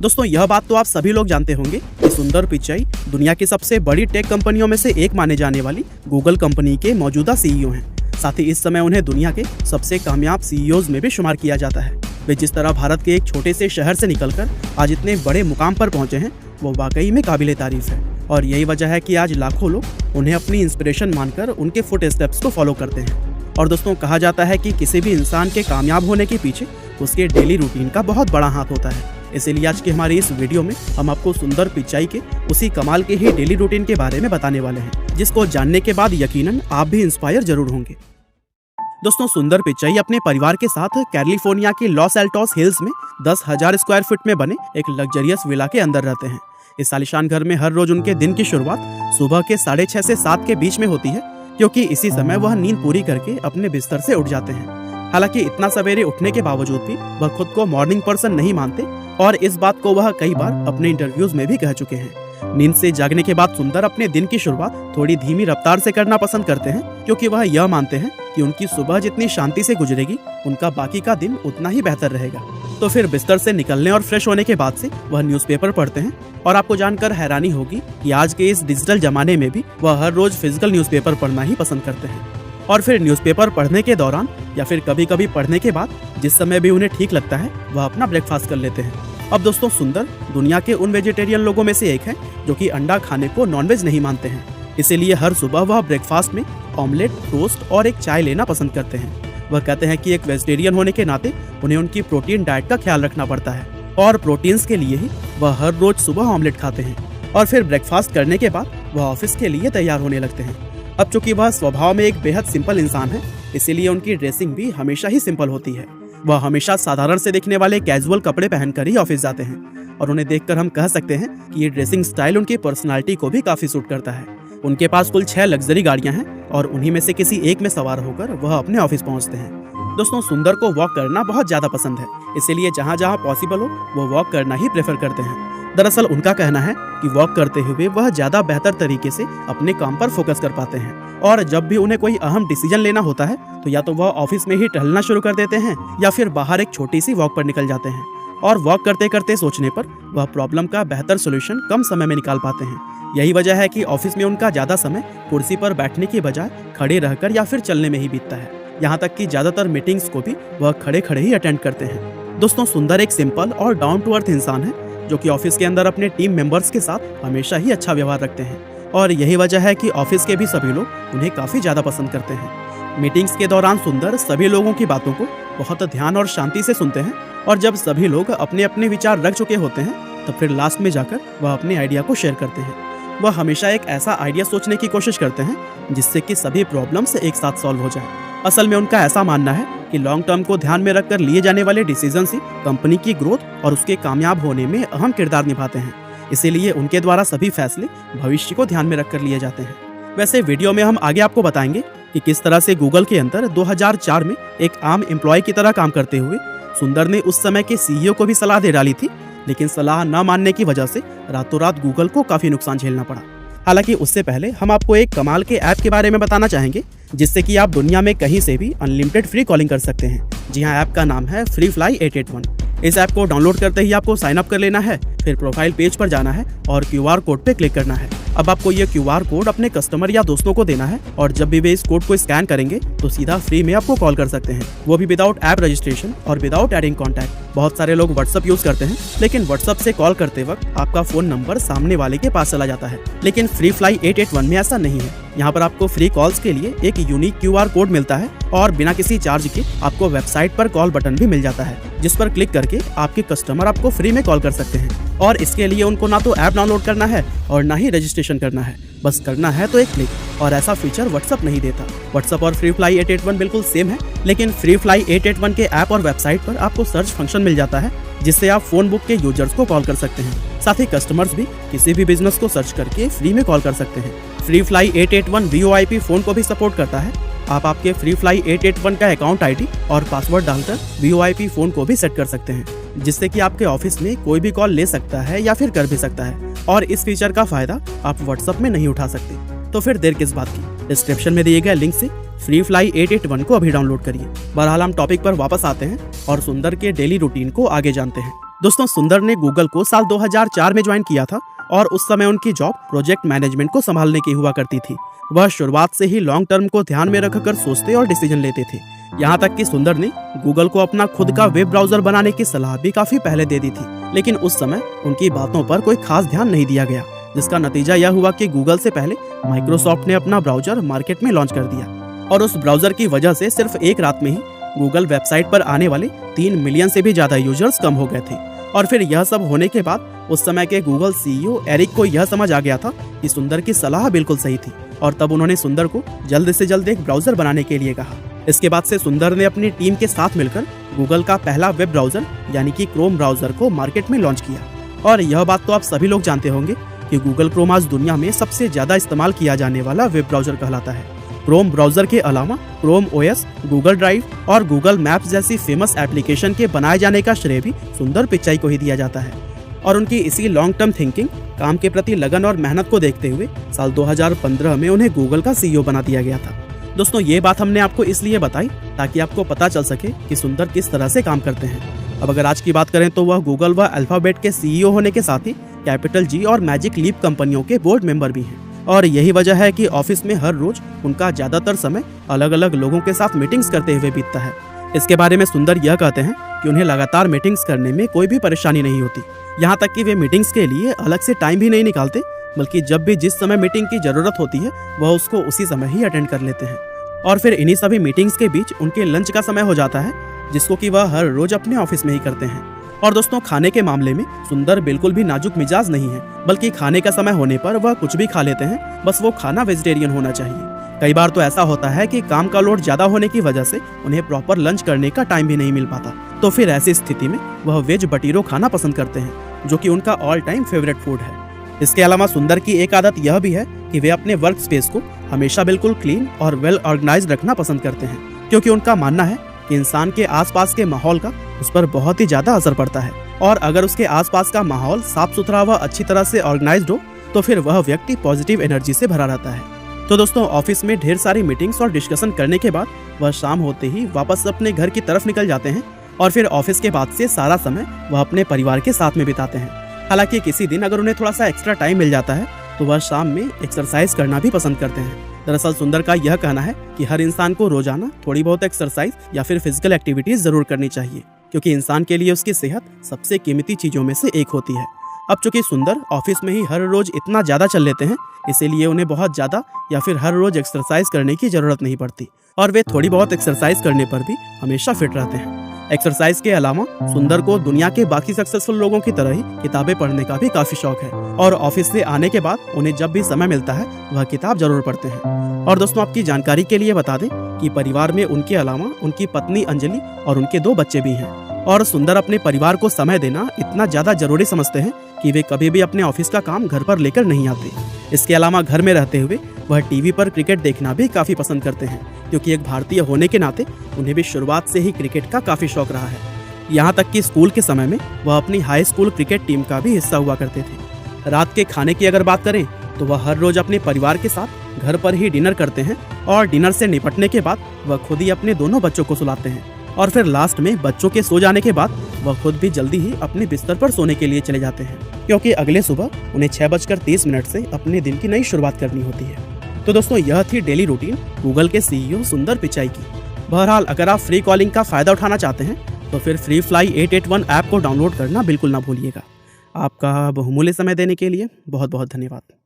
दोस्तों यह बात तो आप सभी लोग जानते होंगे कि सुंदर पिचाई दुनिया की सबसे बड़ी टेक कंपनियों में से एक माने जाने वाली गूगल कंपनी के मौजूदा सीईओ हैं। साथ ही इस समय उन्हें दुनिया के सबसे कामयाब सीईओज में भी शुमार किया जाता है। वे जिस तरह भारत के एक छोटे से शहर से निकलकर आज इतने बड़े मुकाम पर पहुंचे हैं, वो वाकई में काबिले तारीफ है। और यही वजह है कि आज लाखों लोग उन्हें अपनी इंस्पिरेशन मानकर उनके फुट स्टेप्स को फॉलो करते हैं। और दोस्तों कहा जाता है कि किसी भी इंसान के कामयाब होने के पीछे उसके डेली रूटीन का बहुत बड़ा हाथ होता है। इसीलिए आज की हमारी इस वीडियो में हम आपको सुंदर पिचाई के उसी कमाल के ही डेली रूटीन के बारे में बताने वाले हैं, जिसको जानने के बाद यकीनन आप भी इंस्पायर जरूर होंगे। दोस्तों सुंदर पिचाई अपने परिवार के साथ कैलिफोर्निया के लॉस एल्टोस हिल्स में 10,000 स्क्वायर फीट में बने एक लग्जरियस विला के अंदर रहते हैं। इस आलीशान घर में हर रोज उनके दिन की शुरुआत सुबह के 6:30 से 7 के बीच में होती है, क्योंकि इसी समय वह नींद पूरी करके अपने बिस्तर से उठ जाते हैं। हालांकि इतना सवेरे उठने के बावजूद भी वह खुद को मॉर्निंग पर्सन नहीं मानते और इस बात को वह कई बार अपने इंटरव्यूज में भी कह चुके हैं। नींद से जागने के बाद सुंदर अपने दिन की शुरुआत थोड़ी धीमी रफ्तार से करना पसंद करते हैं, क्योंकि वह यह मानते हैं कि उनकी सुबह जितनी शांति से गुजरेगी उनका बाकी का दिन उतना ही बेहतर रहेगा। तो फिर बिस्तर से निकलने और फ्रेश होने के बाद से वह न्यूज़पेपर पढ़ते हैं। और आपको जानकर हैरानी होगी कि आज के इस डिजिटल जमाने में भी वह हर रोज फिजिकल न्यूज़पेपर पढ़ना ही पसंद करते हैं। और फिर न्यूज़पेपर पढ़ने के दौरान या फिर कभी कभी पढ़ने के बाद जिस समय भी उन्हें ठीक लगता है वह अपना ब्रेकफास्ट कर लेते हैं। अब दोस्तों सुंदर दुनिया के उन वेजिटेरियन लोगों में से एक है जो कि अंडा खाने को नॉनवेज नहीं मानते हैं। इसीलिए हर सुबह वह ब्रेकफास्ट में ऑमलेट, टोस्ट और एक चाय लेना पसंद करते हैं। वह कहते हैं कि एक वेजिटेरियन होने के नाते उन्हें उनकी प्रोटीन डाइट का ख्याल रखना पड़ता है और प्रोटीन्स के लिए ही वह हर रोज सुबह ऑमलेट खाते हैं। और फिर ब्रेकफास्ट करने के बाद वह ऑफिस के लिए तैयार होने लगते हैं। अब चूंकि वह स्वभाव में एक बेहद सिंपल इंसान है, इसीलिए उनकी ड्रेसिंग भी हमेशा ही सिंपल होती है। वह हमेशा साधारण से दिखने वाले कैजुअल कपड़े पहनकर ही ऑफिस जाते हैं और उन्हें देखकर हम कह सकते हैं कि ये ड्रेसिंग स्टाइल उनकी पर्सनालिटी को भी काफी सूट करता है। उनके पास कुल 6 लग्जरी गाड़ियां हैं और उन्हीं में से किसी एक में सवार होकर वह अपने ऑफिस पहुंचते हैं। दोस्तों सुंदर को वॉक करना बहुत ज्यादा पसंद है, इसीलिए जहाँ जहाँ पॉसिबल हो वो वॉक करना ही प्रेफर करते हैं। दरअसल उनका कहना है कि वॉक करते हुए वह ज्यादा बेहतर तरीके से अपने काम पर फोकस कर पाते हैं। और जब भी उन्हें कोई अहम डिसीजन लेना होता है तो या तो वह ऑफिस में ही टहलना शुरू कर देते हैं या फिर बाहर एक छोटी सी वॉक पर निकल जाते हैं। और वॉक करते करते सोचने पर वह प्रॉब्लम का बेहतर सोल्यूशन कम समय में निकाल पाते हैं। यही वजह है कि ऑफिस में उनका ज्यादा समय कुर्सी पर बैठने की बजाय खड़े रहकर या फिर चलने में ही बीतता है। यहाँ तक कि ज्यादातर मीटिंग्स को भी वह खड़े खड़े ही अटेंड करते हैं। दोस्तों सुंदर एक सिंपल और डाउन टू अर्थ इंसान है जो कि ऑफिस के अंदर अपने टीम मेंबर्स के साथ हमेशा ही अच्छा व्यवहार रखते हैं। और यही वजह है कि ऑफिस के भी सभी लोग उन्हें काफी ज्यादा पसंद करते हैं। मीटिंग्स के दौरान सुंदर सभी लोगों की बातों को बहुत ध्यान और शांति से सुनते हैं और जब सभी लोग अपने अपने विचार रख चुके होते हैं तो फिर लास्ट में जाकर वह अपने आइडिया को शेयर करते हैं। वह हमेशा एक ऐसा आइडिया सोचने की कोशिश करते हैं जिससे कि सभी प्रॉब्लम्स एक साथ सॉल्व हो जाए। असल में उनका ऐसा मानना है कि लॉन्ग टर्म को ध्यान में रखकर लिए जाने वाले डिसीजंस ही कंपनी की ग्रोथ और उसके कामयाब होने में अहम किरदार निभाते हैं। इसीलिए उनके द्वारा सभी फैसले भविष्य को ध्यान में रखकर लिए जाते हैं। वैसे वीडियो में हम आगे आपको बताएंगे कि किस तरह से गूगल के अंदर 2004 में एक आम एम्प्लॉय की तरह काम करते हुए सुंदर ने उस समय के सीईओ को भी सलाह दे डाली थी, लेकिन सलाह न मानने की वजह से रातों रात गूगल को काफी नुकसान झेलना पड़ा। हालांकि उससे पहले हम आपको एक कमाल के ऐप के बारे में बताना चाहेंगे जिससे कि आप दुनिया में कहीं से भी अनलिमिटेड फ्री कॉलिंग कर सकते हैं। जी हाँ, ऐप का नाम है फ्रीफ्लाई 881। इस ऐप को डाउनलोड करते ही आपको साइन अप कर लेना है, फिर प्रोफाइल पेज पर जाना है और QR कोड पे क्लिक करना है। अब आपको ये QR कोड अपने कस्टमर या दोस्तों को देना है और जब भी वे इस कोड को स्कैन करेंगे तो सीधा फ्री में आपको कॉल कर सकते हैं, वो भी विदाउट ऐप रजिस्ट्रेशन और विदाउट एडिंग कॉन्टैक्ट। बहुत सारे लोग व्हाट्सअप यूज करते हैं, लेकिन व्हाट्सअप से कॉल करते वक्त आपका फोन नंबर सामने वाले के पास चला जाता है, लेकिन फ्रीफ्लाई 881 में ऐसा नहीं है। यहाँ पर आपको फ्री कॉल्स के लिए एक यूनिक QR कोड मिलता है और बिना किसी चार्ज के आपको वेबसाइट पर कॉल बटन भी मिल जाता है, जिस पर क्लिक करके आपके कस्टमर आपको फ्री में कॉल कर सकते हैं। और इसके लिए उनको ना तो ऐप डाउनलोड करना है और ना ही रजिस्ट्रेशन करना है, बस करना है तो एक क्लिक। और ऐसा फीचर व्हाट्सअप नहीं देता। व्हाट्सअप और फ्रीफ्लाई 881 बिल्कुल सेम है, लेकिन फ्रीफ्लाई 881 के ऐप और वेबसाइट पर आपको सर्च फंक्शन मिल जाता है जिससे आप फोन बुक के यूजर्स को कॉल कर सकते हैं। साथ ही कस्टमर्स भी किसी भी बिजनेस को सर्च करके फ्री में कॉल कर सकते हैं। फ्रीफ्लाई 881 VoIP फोन को भी सपोर्ट करता है। आप आपके फ्रीफ्लाई 881 का अकाउंट ID और पासवर्ड डालकर VoIP फोन को भी सेट कर सकते हैं, जिससे कि आपके ऑफिस में कोई भी कॉल ले सकता है या फिर कर भी सकता है। और इस फीचर का फायदा आप व्हाट्सएप में नहीं उठा सकते। तो फिर देर किस बात की, डिस्क्रिप्शन में दिए गए लिंक से फ्रीफ्लाई 881 को अभी डाउनलोड करिए। बहरहाल हम टॉपिक पर वापस आते हैं और सुंदर के डेली रूटीन को आगे जानते हैं। दोस्तों सुंदर ने गूगल को साल 2004 में ज्वाइन किया था और उस समय उनकी जॉब प्रोजेक्ट मैनेजमेंट को संभालने की हुआ करती थी। वह शुरुआत से ही लॉन्ग टर्म को ध्यान में रखकर सोचते और डिसीजन लेते थे। यहाँ तक कि सुंदर ने गूगल को अपना खुद का वेब ब्राउजर बनाने की सलाह भी काफी पहले दे दी थी, लेकिन उस समय उनकी बातों पर कोई खास ध्यान नहीं दिया गया, जिसका नतीजा यह हुआ कि गूगल से पहले माइक्रोसॉफ्ट ने अपना ब्राउजर मार्केट में लॉन्च कर दिया और उस ब्राउजर की वजह से सिर्फ एक रात में ही गूगल वेबसाइट पर आने वाले 3 मिलियन से भी ज्यादा यूजर्स कम हो गए थे। और फिर यह सब होने के बाद उस समय के गूगल सीईओ एरिक को यह समझ आ गया था कि सुंदर की सलाह बिल्कुल सही थी और तब उन्होंने सुंदर को जल्द से जल्द एक ब्राउजर बनाने के लिए कहा। इसके बाद से सुंदर ने अपनी टीम के साथ मिलकर गूगल का पहला वेब ब्राउजर यानी कि क्रोम ब्राउजर को मार्केट में लॉन्च किया। और यह बात तो आप सभी लोग जानते होंगे कि गूगल क्रोम आज दुनिया में सबसे ज्यादा इस्तेमाल किया जाने वाला वेब ब्राउजर कहलाता है। क्रोम ब्राउजर के अलावा क्रोम ओएस, गूगल ड्राइव और गूगल मैप्स जैसी फेमस एप्लीकेशन के बनाए जाने का श्रेय भी सुंदर पिचाई को ही दिया जाता है। और उनकी इसी लॉन्ग टर्म थिंकिंग, काम के प्रति लगन और मेहनत को देखते हुए साल 2015 में उन्हें गूगल का सीईओ बना दिया गया था। दोस्तों ये बात हमने आपको इसलिए बताई ताकि आपको पता चल सके कि सुंदर किस तरह से काम करते हैं। अब अगर आज की बात करें तो वह गूगल व अल्फाबेट के सीईओ होने के साथ ही कैपिटल जी और मैजिक लीप कंपनियों के बोर्ड मेंबर भी हैं। और यही वजह है कि ऑफिस में हर रोज उनका ज्यादातर समय अलग अलग लोगों के साथ मीटिंग्स करते हुए बीतता है। इसके बारे में सुंदर यह कहते हैं कि उन्हें लगातार मीटिंग्स करने में कोई भी परेशानी नहीं होती। यहाँ तक कि वे मीटिंग्स के लिए अलग से टाइम भी नहीं निकालते, बल्कि जब भी जिस समय मीटिंग की जरूरत होती है वह उसको उसी समय ही अटेंड कर लेते हैं। और फिर इन्हीं सभी मीटिंग्स के बीच उनके लंच का समय हो जाता है, जिसको कि वह हर रोज अपने ऑफिस में ही करते हैं। और दोस्तों खाने के मामले में सुंदर बिल्कुल भी नाजुक मिजाज नहीं है, बल्कि खाने का समय होने पर वह कुछ भी खा लेते हैं, बस वो खाना वेजिटेरियन होना चाहिए। कई बार तो ऐसा होता है कि काम का लोड ज्यादा होने की वजह से उन्हें प्रॉपर लंच करने का टाइम भी नहीं मिल पाता, तो फिर ऐसी स्थिति में वह वेज बटीरो खाना पसंद करते हैं, जो कि उनका ऑल टाइम फेवरेट फूड है। इसके अलावा सुंदर की एक आदत यह भी है कि वे अपने वर्क स्पेस को हमेशा बिल्कुल क्लीन और वेल ऑर्गेनाइज्ड रखना पसंद करते हैं, क्योंकि उनका मानना है कि इंसान के आसपास के माहौल का उस पर बहुत ही ज्यादा असर पड़ता है। और अगर उसके आसपास का माहौल साफ सुथरा व अच्छी तरह से ऑर्गेनाइज्ड हो तो फिर वह व्यक्ति पॉजिटिव एनर्जी से भरा रहता है। तो दोस्तों ऑफिस में ढेर सारी मीटिंग्स और डिस्कशन करने के बाद वह शाम होते ही वापस अपने घर की तरफ निकल जाते हैं और फिर ऑफिस के बाद से सारा समय वह अपने परिवार के साथ में बिताते हैं। हालांकि किसी दिन अगर उन्हें थोड़ा सा एक्स्ट्रा टाइम मिल जाता है तो वह शाम में एक्सरसाइज करना भी पसंद करते हैं। दरअसल सुंदर का यह कहना है कि हर इंसान को रोजाना थोड़ी बहुत एक्सरसाइज या फिर फिजिकल एक्टिविटीज जरूर करनी चाहिए, क्योंकि इंसान के लिए उसकी सेहत सबसे कीमती चीजों में से एक होती है। अब चूंकि सुंदर ऑफिस में ही हर रोज इतना ज्यादा चल लेते हैं, इसीलिए उन्हें बहुत ज्यादा या फिर हर रोज एक्सरसाइज करने की जरूरत नहीं पड़ती और वे थोड़ी बहुत एक्सरसाइज करने पर भी हमेशा फिट रहते हैं। एक्सरसाइज के अलावा सुंदर को दुनिया के बाकी सक्सेसफुल लोगों की तरह ही किताबें पढ़ने का भी काफी शौक है और ऑफिस से आने के बाद उन्हें जब भी समय मिलता है वह किताब जरूर पढ़ते हैं। और दोस्तों आपकी जानकारी के लिए बता दें कि परिवार में उनके अलावा उनकी पत्नी अंजलि और उनके 2 बच्चे भी हैं। और सुंदर अपने परिवार को समय देना इतना ज्यादा जरूरी समझते हैं कि वे कभी भी अपने ऑफिस का काम घर पर लेकर नहीं आते। इसके अलावा घर में रहते हुए वह टीवी पर क्रिकेट देखना भी काफी पसंद करते हैं, क्योंकि एक भारतीय होने के नाते उन्हें भी शुरुआत से ही क्रिकेट का काफी शौक रहा है। यहाँ तक कि स्कूल के समय में वह अपनी हाई स्कूल क्रिकेट टीम का भी हिस्सा हुआ करते थे। रात के खाने की अगर बात करें तो वह हर रोज अपने परिवार के साथ घर पर ही डिनर करते हैं और डिनर से निपटने के बाद वह खुद ही अपने दोनों बच्चों को सुलाते हैं और फिर लास्ट में बच्चों के सो जाने के बाद वह खुद भी जल्दी ही अपने बिस्तर पर सोने के लिए चले जाते हैं, क्योंकि अगले सुबह उन्हें 6:30 से अपने दिन की नई शुरुआत करनी होती है। तो दोस्तों यह थी डेली रूटीन गूगल के सीईओ सुंदर पिचाई की। बहरहाल अगर आप फ्री कॉलिंग का फायदा उठाना चाहते हैं तो फिर फ्री फ्लाई 881 ऐप को डाउनलोड करना बिल्कुल ना भूलिएगा। आपका बहुमूल्य समय देने के लिए बहुत बहुत धन्यवाद।